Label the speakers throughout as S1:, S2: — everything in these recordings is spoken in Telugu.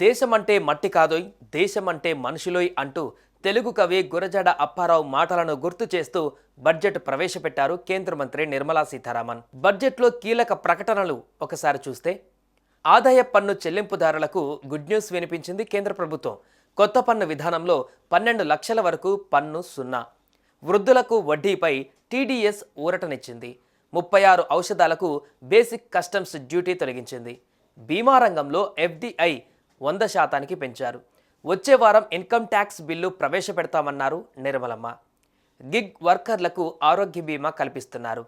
S1: దేశమంటే మట్టి కాదోయ్, దేశమంటే మనుషులోయ్ అంటూ తెలుగు కవి గురజాడ అప్పారావు మాటలను గుర్తు చేస్తూ బడ్జెట్ ప్రవేశపెట్టారు కేంద్ర మంత్రి నిర్మలా సీతారామన్. బడ్జెట్లో కీలక ప్రకటనలు ఒకసారి చూస్తే, ఆదాయ పన్ను చెల్లింపుదారులకు గుడ్ న్యూస్ వినిపించింది కేంద్ర ప్రభుత్వం. కొత్త పన్ను విధానంలో 12 లక్షల వరకు పన్ను సున్నా. వృద్ధులకు వడ్డీపై టీడీఎస్ ఊరటనిచ్చింది. 36 ఔషధాలకు బేసిక్ కస్టమ్స్ డ్యూటీ తొలగించింది. బీమా రంగంలో ఎఫ్డిఐ 100% పెంచారు. వచ్చే వారం ఇన్కమ్ ట్యాక్స్ బిల్లు ప్రవేశపెడతామన్నారు నిర్మలమ్మ. గిగ్ వర్కర్లకు ఆరోగ్య బీమా కల్పిస్తున్నారు.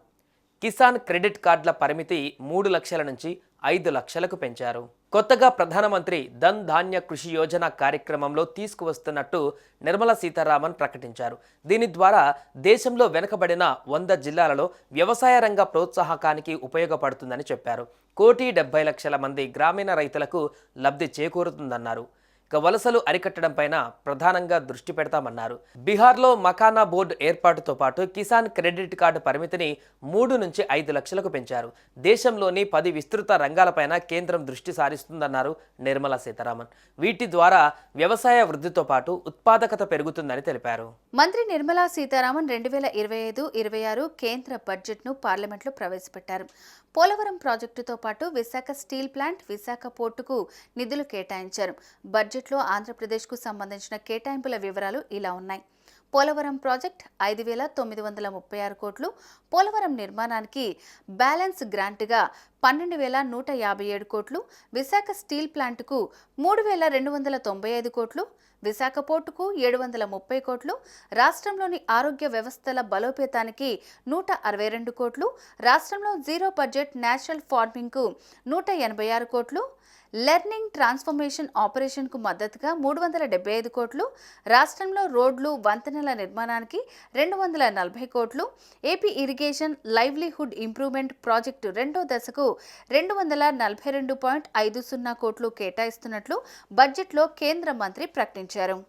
S1: కిసాన్ క్రెడిట్ కార్డుల పరిమితి 3 లక్షల నుంచి 5 లక్షలకు పెంచారు. కొత్తగా ప్రధానమంత్రి ధన్ ధాన్య కృషి యోజన కార్యక్రమంలో తీసుకువస్తున్నట్టు నిర్మలా సీతారామన్ ప్రకటించారు. దీని ద్వారా దేశంలో వెనుకబడిన 100 జిల్లాలలో వ్యవసాయ రంగ ప్రోత్సాహకానికి ఉపయోగపడుతుందని చెప్పారు. 1,70,00,000 మంది గ్రామీణ రైతులకు లబ్ధి చేకూరుతుందన్నారు. వలసలు అరికట్టడంపైన ప్రధానంగా దృష్టి పెడతామన్నారు. బీహార్లో మకానా బోర్డు ఏర్పాటుతో పాటు కిసాన్ క్రెడిట్ కార్డు పరిమితిని 3 నుంచి 5 లక్షలకు పెంచారు. దేశంలోని 10 విస్తృత రంగాలపైన కేంద్రం దృష్టి సారిస్తుందన్నారు నిర్మలా సీతారామన్. వీటి ద్వారా వ్యవసాయ వృద్ధితో పాటు ఉత్పాదకత పెరుగుతుందని తెలిపారు.
S2: మంత్రి నిర్మలా సీతారామన్ 2025-26 కేంద్ర బడ్జెట్ను పార్లమెంట్లో ప్రవేశపెట్టారు. పోలవరం ప్రాజెక్టుతో పాటు విశాఖ స్టీల్ ప్లాంట్, విశాఖ పోర్టుకు నిధులు కేటాయించారు. బడ్జెట్లో ఆంధ్రప్రదేశ్కు సంబంధించిన కేటాయింపుల వివరాలు ఇలా ఉన్నాయి. పోలవరం ప్రాజెక్ట్ 5,936 కోట్లు, పోలవరం నిర్మాణానికి బ్యాలెన్స్ గ్రాంట్గా 12,157 కోట్లు, విశాఖ స్టీల్ ప్లాంట్కు 3,295 కోట్లు, విశాఖ పోర్టుకు 730 కోట్లు, రాష్ట్రంలోని ఆరోగ్య వ్యవస్థల బలోపేతానికి 162 కోట్లు, రాష్ట్రంలో జీరో బడ్జెట్ నేచురల్ ఫార్మింగ్కు 186 కోట్లు, లెర్నింగ్ ట్రాన్స్ఫర్మేషన్ ఆపరేషన్కు మద్దతుగా 375 కోట్లు, రాష్ట్రంలో రోడ్లు, వంతెనల నిర్మాణానికి 240 కోట్లు, AP irrigation livelihood improvement project 2వ దశకు 242.50 కోట్లు కేటాయిస్తున్నట్లు బడ్జెట్లో కేంద్ర మంత్రి ప్రకటించారు.